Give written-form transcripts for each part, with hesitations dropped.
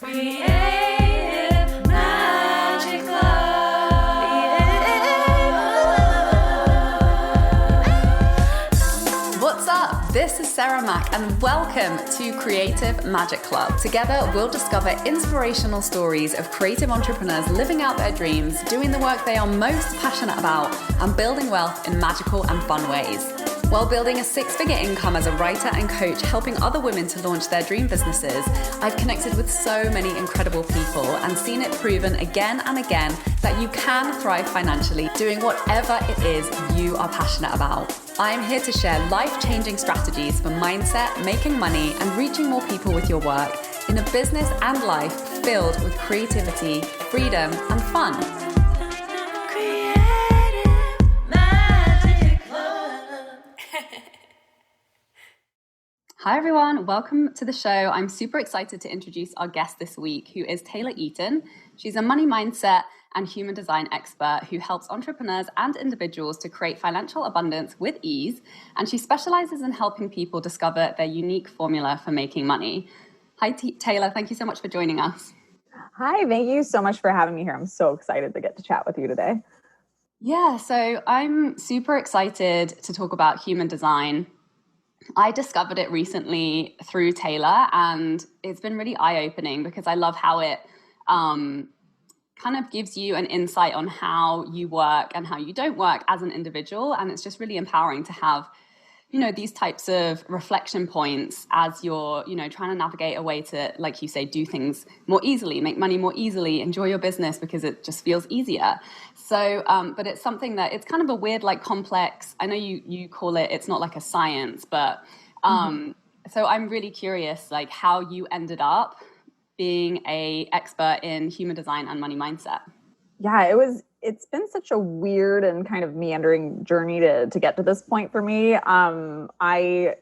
Creative Magic Club. What's up? This is Sarah Mack and welcome to Creative Magic Club. Together, we'll discover inspirational stories of creative entrepreneurs living out their dreams, doing the work they are most passionate about, and building wealth in magical and fun ways. While building a six-figure income as a writer and coach, helping other women to launch their dream businesses, I've connected with so many incredible people and seen it proven again and again that you can thrive financially doing whatever it is you are passionate about. I'm here to share life-changing strategies for mindset, making money, and reaching more people with your work in a business and life filled with creativity, freedom, and fun. Hi everyone, welcome to the show. I'm super excited to introduce our guest this week, who is Taylor Eaton. She's a money mindset and human design expert who helps entrepreneurs and individuals to create financial abundance with ease. And she specializes in helping people discover their unique formula for making money. Hi Taylor, thank you so much for joining us. Hi, thank you so much for having me here. I'm so excited to get to chat with you today. Yeah, so I'm super excited to talk about human design. I discovered it recently through Taylor, and it's been really eye-opening because I love how it kind of gives you an insight on how you work and how you don't work as an individual. And it's just really empowering to have, these types of reflection points as you're, trying to navigate a way to, like you say, do things more easily, make money more easily, enjoy your business because it just feels easier. So, but it's something that it's kind of a weird, complex, I know you call it, it's not like a science, but so I'm really curious, how you ended up being an expert in human design and money mindset. Yeah, it's been such a weird and kind of meandering journey to get to this point for me. I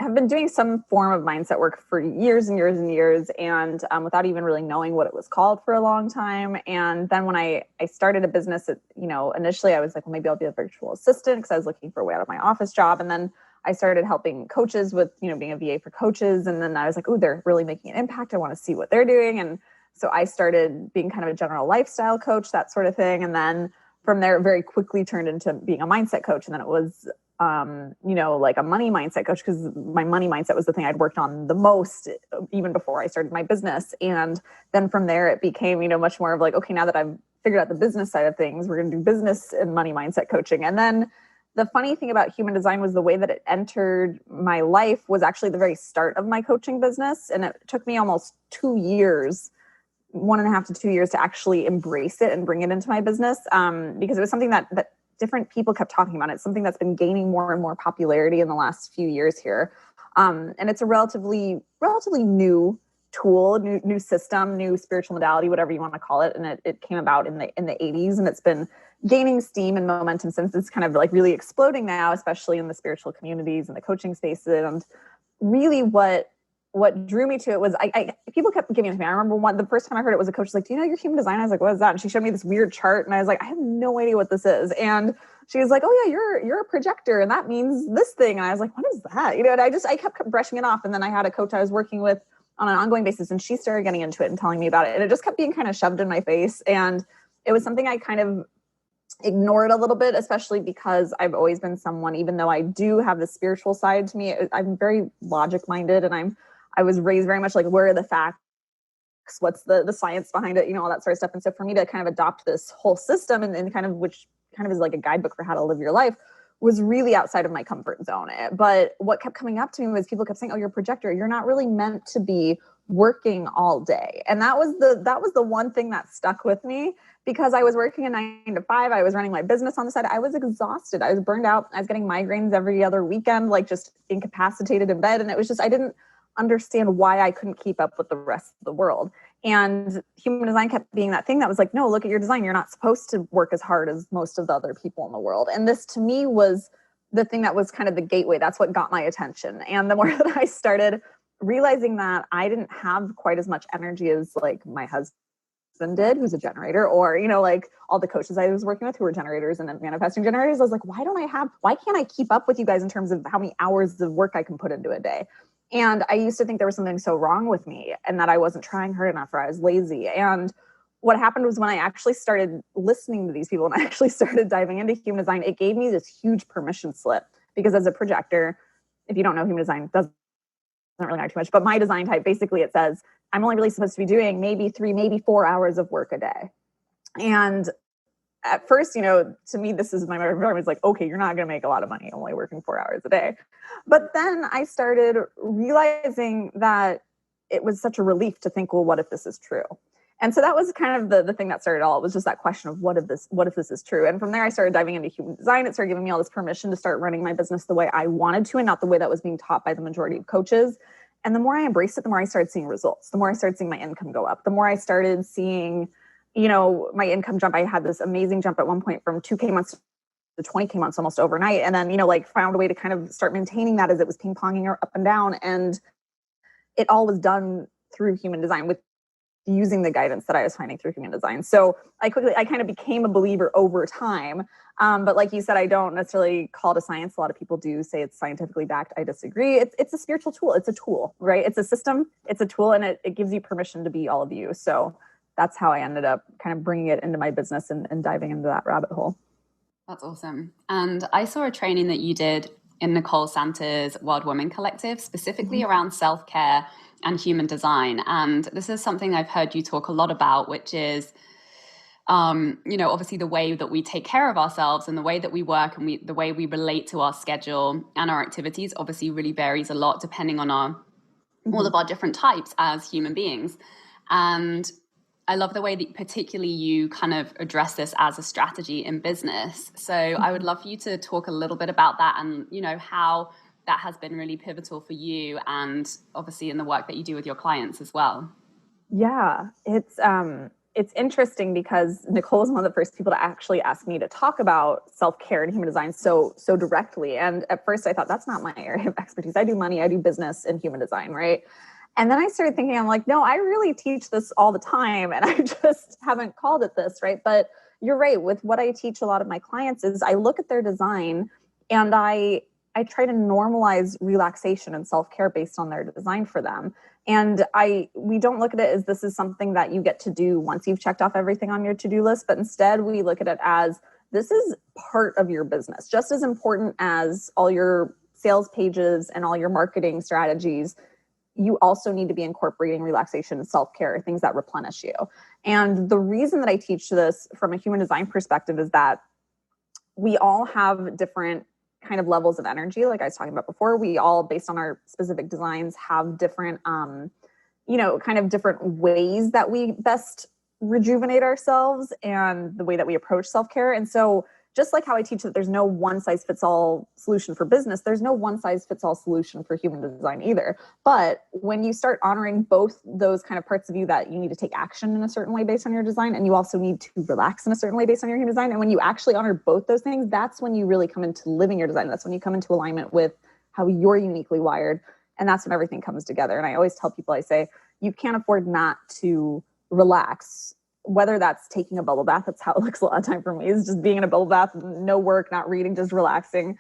have been doing some form of mindset work for years and years and years, and without even really knowing what it was called for a long time. And then when I started a business, initially I was like, well, maybe I'll be a virtual assistant because I was looking for a way out of my office job. And then I started helping coaches with, being a VA for coaches. And then I was like, oh, they're really making an impact. I want to see what they're doing. And so I started being kind of a general lifestyle coach, that sort of thing. And then from there, it very quickly turned into being a mindset coach. And then it was, like a money mindset coach, because my money mindset was the thing I'd worked on the most, even before I started my business. And then from there, it became, much more of like, okay, now that I've figured out the business side of things, we're going to do business and money mindset coaching. And then the funny thing about human design was the way that it entered my life was actually the very start of my coaching business. And it took me almost 2 years, 1.5 to 2 years to actually embrace it and bring it into my business, because it was something that different people kept talking about. It's something that's been gaining more and more popularity in the last few years here. And it's a relatively new tool, new system, new spiritual modality, whatever you want to call it. And it came about in the 80s, and it's been gaining steam and momentum since. It's kind of really exploding now, especially in the spiritual communities and the coaching spaces. And really what drew me to it was people kept giving it to me. I remember the first time I heard it was a coach was like, do you know your human design? I was like, what is that? And she showed me this weird chart, and I was like, I have no idea what this is. And she was like, oh yeah, you're a projector, and that means this thing. And I was like, what is that? And I kept brushing it off. And then I had a coach I was working with on an ongoing basis, and she started getting into it and telling me about it. And it just kept being kind of shoved in my face. And it was something I kind of ignored a little bit, especially because I've always been someone, even though I do have the spiritual side to me, I'm very logic minded, and I was raised very much like, where are the facts? What's the science behind it? All that sort of stuff. And so for me to kind of adopt this whole system and kind of, which kind of is like a guidebook for how to live your life, was really outside of my comfort zone. But what kept coming up to me was people kept saying, oh, you're a projector. You're not really meant to be working all day. And that was the one thing that stuck with me, because I was working a 9 to 5. I was running my business on the side. I was exhausted. I was burned out. I was getting migraines every other weekend, just incapacitated in bed. And it was just, I didn't understand why I couldn't keep up with the rest of the world. And human design kept being that thing that was like, no, look at your design. You're not supposed to work as hard as most of the other people in the world. And this to me was the thing that was kind of the gateway. That's what got my attention. And the more that I started realizing that I didn't have quite as much energy as my husband did, who's a generator, or, all the coaches I was working with who were generators and manifesting generators, I was like, why can't I keep up with you guys in terms of how many hours of work I can put into a day? And I used to think there was something so wrong with me and that I wasn't trying hard enough or I was lazy. And what happened was when I actually started listening to these people and I actually started diving into human design, it gave me this huge permission slip because as a projector, if you don't know, human design doesn't really matter too much, but my design type, basically it says, I'm only really supposed to be doing maybe 3, maybe 4 hours of work a day. And at first, to me, this is my environment was like, okay, you're not going to make a lot of money only working 4 hours a day. But then I started realizing that it was such a relief to think, well, what if this is true? And so that was kind of the thing that started all. It was just that question of what if this is true? And from there, I started diving into human design. It started giving me all this permission to start running my business the way I wanted to and not the way that was being taught by the majority of coaches. And the more I embraced it, the more I started seeing results. The more I started seeing my income go up. The more I started seeing my income jump. I had this amazing jump at one point from 2K months to 20K months almost overnight. And then, found a way to kind of start maintaining that as it was ping-ponging up and down. And it all was done through human design with using the guidance that I was finding through human design. So I kind of became a believer over time. But like you said, I don't necessarily call it a science. A lot of people do say it's scientifically backed. I disagree. It's a spiritual tool. It's a tool, right? It's a system. It's a tool, and it gives you permission to be all of you. So that's how I ended up kind of bringing it into my business and diving into that rabbit hole. That's awesome. And I saw a training that you did in Nicole Santa's Wild Woman Collective, specifically around self-care and human design. And this is something I've heard you talk a lot about, which is, obviously the way that we take care of ourselves and the way that we work and the way we relate to our schedule and our activities obviously really varies a lot depending on all of our different types as human beings. And I love the way that particularly you kind of address this as a strategy in business. So I would love for you to talk a little bit about that and, how that has been really pivotal for you and obviously in the work that you do with your clients as well. Yeah, it's interesting because Nicole is one of the first people to actually ask me to talk about self-care and human design so directly. And at first I thought that's not my area of expertise. I do money, I do business and human design, right? And then I started thinking, I'm like, no, I really teach this all the time and I just haven't called it this, right? But you're right. With what I teach a lot of my clients is I look at their design and I try to normalize relaxation and self-care based on their design for them. And we don't look at it as this is something that you get to do once you've checked off everything on your to-do list, but instead we look at it as this is part of your business, just as important as all your sales pages and all your marketing strategies. You also need to be incorporating relaxation and self-care, things that replenish you. And the reason that I teach this from a human design perspective is that we all have different kind of levels of energy. Like I was talking about before, we all, based on our specific designs, have different, kind of different ways that we best rejuvenate ourselves and the way that we approach self-care. And so just like how I teach that there's no one size fits all solution for business, there's no one size fits all solution for human design either. But when you start honoring both those kind of parts of you that you need to take action in a certain way based on your design, and you also need to relax in a certain way based on your human design, and when you actually honor both those things, that's when you really come into living your design. That's when you come into alignment with how you're uniquely wired. And that's when everything comes together. And I always tell people, I say, you can't afford not to relax, whether that's taking a bubble bath. That's how it looks a lot of time for me, is just being in a bubble bath, no work, not reading, just relaxing.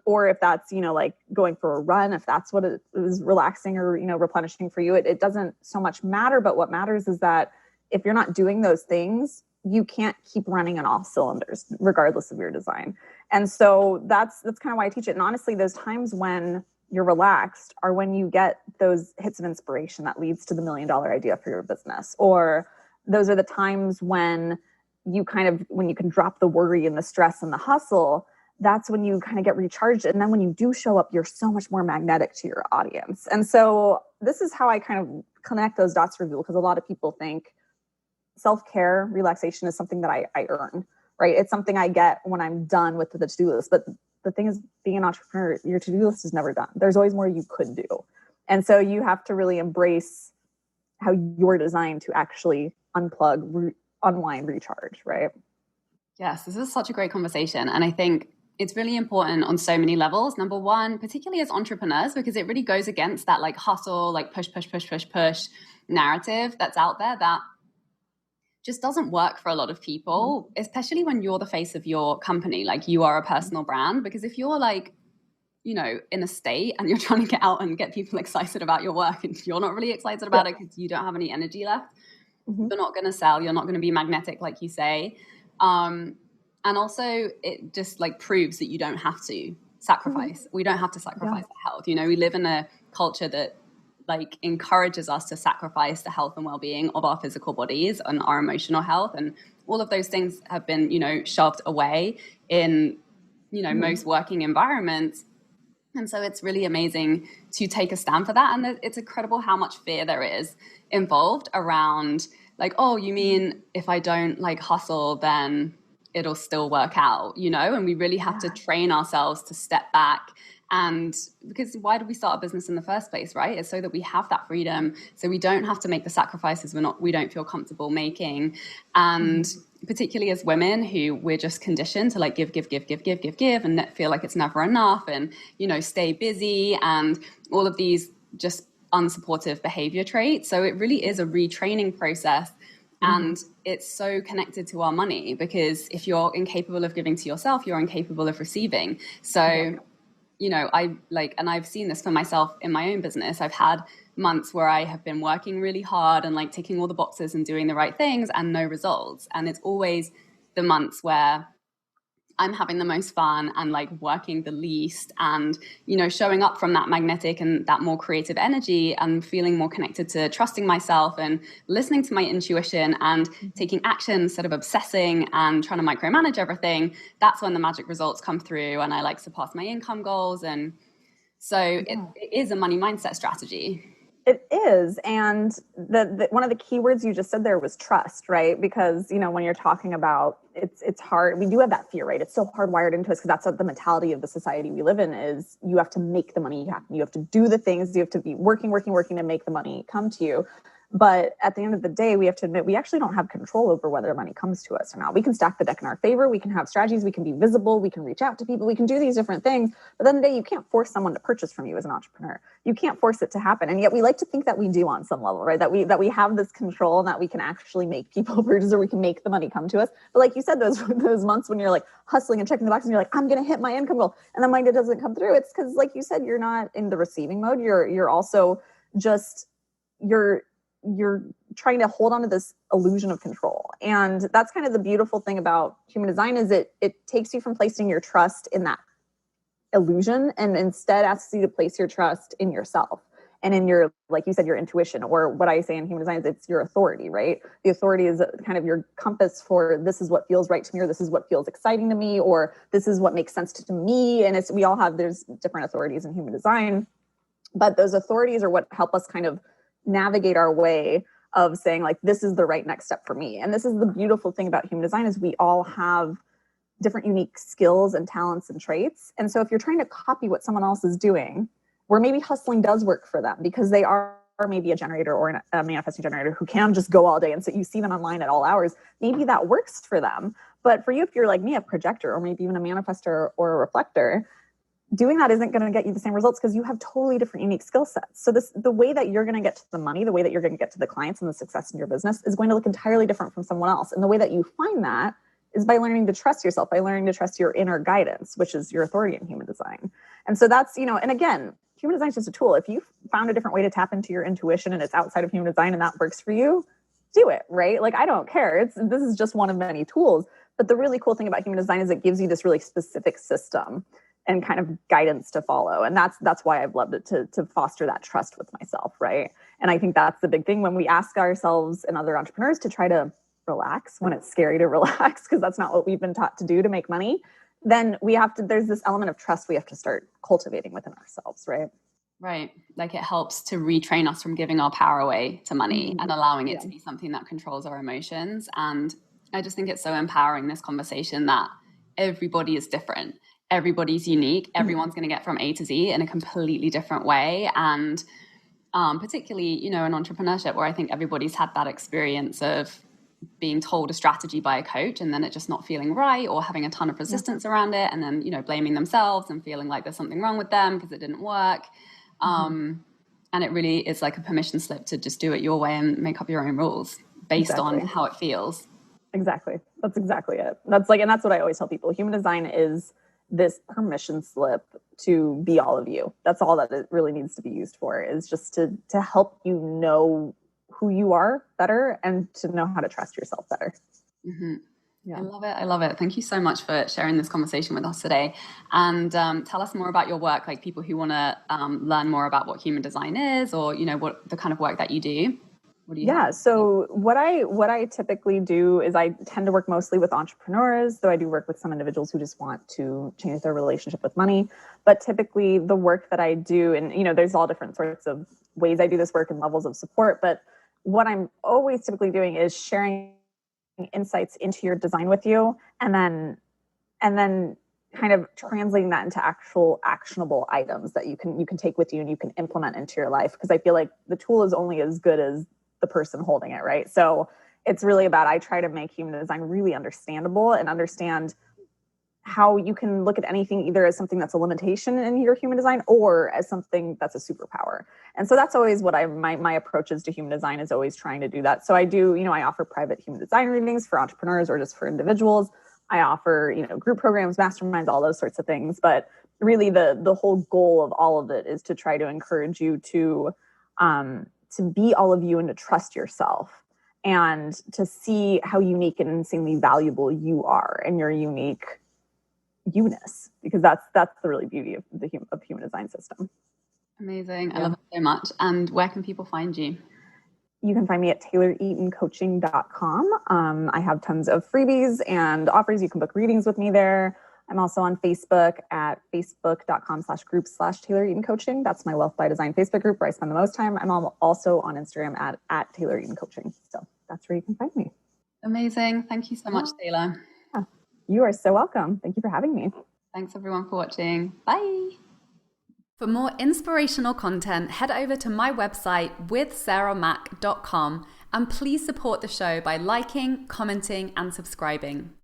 Or if that's, like going for a run, if that's what it is, relaxing or, replenishing for you, it doesn't so much matter. But what matters is that if you're not doing those things, you can't keep running on all cylinders, regardless of your design. And so that's kind of why I teach it. And honestly, those times when you're relaxed are when you get those hits of inspiration that leads to the $1 million idea for your business. Or those are the times when you can drop the worry and the stress and the hustle. That's when you kind of get recharged. And then when you do show up, you're so much more magnetic to your audience. And so this is how I kind of connect those dots for people, because a lot of people think self-care, relaxation is something that I earn, right? It's something I get when I'm done with the to-do list. But the thing is, being an entrepreneur, your to-do list is never done. There's always more you could do. And so you have to really embrace how you're designed to actually unplug, unwind, recharge, right? Yes, this is such a great conversation. And I think it's really important on so many levels. Number one, particularly as entrepreneurs, because it really goes against that like hustle, like push narrative that's out there that just doesn't work for a lot of people, especially when you're the face of your company, like you are a personal brand. Because if you're like in a state and you're trying to get out and get people excited about your work and you're not really excited about it because you don't have any energy left, you're not going to sell, you're not going to be magnetic, like you say. And also it just like proves that you don't have to sacrifice. We don't have to sacrifice our health. We live in a culture that like encourages us to sacrifice the health and well-being of our physical bodies and our emotional health. And all of those things have been, shoved away in, most working environments. And so it's really amazing to take a stand for that. And it's incredible how much fear there is involved around like, oh, you mean if I don't like hustle, then it'll still work out, and we really have to train ourselves to step back. And because why did we start a business in the first place, right? It's so that we have that freedom, so we don't have to make the sacrifices we don't feel comfortable making. And particularly as women who we're just conditioned to like give and feel like it's never enough and, stay busy and all of these just unsupportive behavior traits. So it really is a retraining process. And it's so connected to our money, because if you're incapable of giving to yourself, you're incapable of receiving. So, and I've seen this for myself in my own business. I've had months where I have been working really hard and like ticking all the boxes and doing the right things and no results. And it's always the months where I'm having the most fun and like working the least and, showing up from that magnetic and that more creative energy and feeling more connected to trusting myself and listening to my intuition and taking action instead of obsessing and trying to micromanage everything. That's when the magic results come through and I like surpass my income goals. And so it is a money mindset strategy. It is. And the one of the key words you just said there was trust, right? Because, when you're talking about it's hard, we do have that fear, right? It's so hardwired into us because that's what the mentality of the society we live in is. You have to make the money happen. You have to do the things. You have to be working to make the money come to you. But at the end of the day, we have to admit we actually don't have control over whether money comes to us or not. We can stack the deck in our favor. We can have strategies. We can be visible. We can reach out to people. We can do these different things. But then the day, you can't force someone to purchase from you as an entrepreneur. You can't force it to happen. And yet we like to think that we do on some level, right? That we have this control and that we can actually make people purchase or we can make the money come to us. But like you said, those months when you're like hustling and checking the box and you're like, I'm going to hit my income goal. And then money doesn't come through. It's because, like you said, you're not in the receiving mode. You're also just, you're trying to hold on to this illusion of control. And that's kind of the beautiful thing about human design is it takes you from placing your trust in that illusion and instead asks you to place your trust in yourself and in your, like you said, your intuition, or what I say in human design is it's your authority, right? The authority is kind of your compass for this is what feels right to me, or this is what feels exciting to me, or this is what makes sense to me. And there's different authorities in human design, but those authorities are what help us kind of navigate our way of saying like, this is the right next step for me. And this is the beautiful thing about human design is we all have different unique skills and talents and traits. And so if you're trying to copy what someone else is doing, where maybe hustling does work for them because they are maybe a generator or a manifesting generator who can just go all day. And so you see them online at all hours, maybe that works for them. But for you, if you're like me, a projector or maybe even a manifestor or a reflector, doing that isn't going to get you the same results because you have totally different unique skill sets. So the way that you're going to get to the money, the way that you're going to get to the clients and the success in your business is going to look entirely different from someone else. And the way that you find that is by learning to trust yourself, by learning to trust your inner guidance, which is your authority in human design. And so that's, and again, human design is just a tool. If you found a different way to tap into your intuition and it's outside of human design and that works for you, do it, right? Like, I don't care. This is just one of many tools. But the really cool thing about human design is it gives you this really specific system and kind of guidance to follow. And that's why I've loved it to foster that trust with myself, right? And I think that's the big thing when we ask ourselves and other entrepreneurs to try to relax when it's scary to relax, because that's not what we've been taught to do to make money, then there's this element of trust we have to start cultivating within ourselves, right? Right. Like it helps to retrain us from giving our power away to money and allowing it to be something that controls our emotions. And I just think it's so empowering, this conversation, that everybody is different. Everybody's unique. Everyone's going to get from A to Z in a completely different way. And particularly, in entrepreneurship, where I think everybody's had that experience of being told a strategy by a coach and then it just not feeling right, or having a ton of resistance around it, and then, blaming themselves and feeling like there's something wrong with them because it didn't work. And it really is like a permission slip to just do it your way and make up your own rules based on how it feels. Exactly. That's exactly it. And that's what I always tell people. Human design is this permission slip to be all of you. That's all that it really needs to be used for, is just to help you know who you are better and to know how to trust yourself better. Mm-hmm. Yeah. I love it. I love it. Thank you so much for sharing this conversation with us today. And tell us more about your work, like people who want to learn more about what human design is, or, what the kind of work that you do. What do you have? So what I typically do is I tend to work mostly with entrepreneurs, though I do work with some individuals who just want to change their relationship with money. But typically the work that I do, and there's all different sorts of ways I do this work and levels of support, but what I'm always typically doing is sharing insights into your design with you, and then kind of translating that into actual actionable items that you can take with you and you can implement into your life. Because I feel like the tool is only as good as the person holding it, right? So it's really about, I try to make human design really understandable and understand how you can look at anything either as something that's a limitation in your human design or as something that's a superpower. And so that's always what my approaches to human design is, always trying to do that. So I do, I offer private human design readings for entrepreneurs or just for individuals. I offer, group programs, masterminds, all those sorts of things. But really the whole goal of all of it is to try to encourage you to be all of you and to trust yourself and to see how unique and insanely valuable you are and your unique you-ness, because that's the really beauty of the human design system. Amazing. I love it so much. And where can people find you? You can find me at tayloreatoncoaching.com. I have tons of freebies and offers. You can book readings with me there. I'm also on Facebook at facebook.com/group/Taylor Eaton Coaching. That's my Wealth by Design Facebook group where I spend the most time. I'm also on Instagram at Taylor Eaton Coaching. So that's where you can find me. Amazing. Thank you so much, Taylor. Yeah. You are so welcome. Thank you for having me. Thanks everyone for watching. Bye. For more inspirational content, head over to my website withsarahmac.com and please support the show by liking, commenting, and subscribing.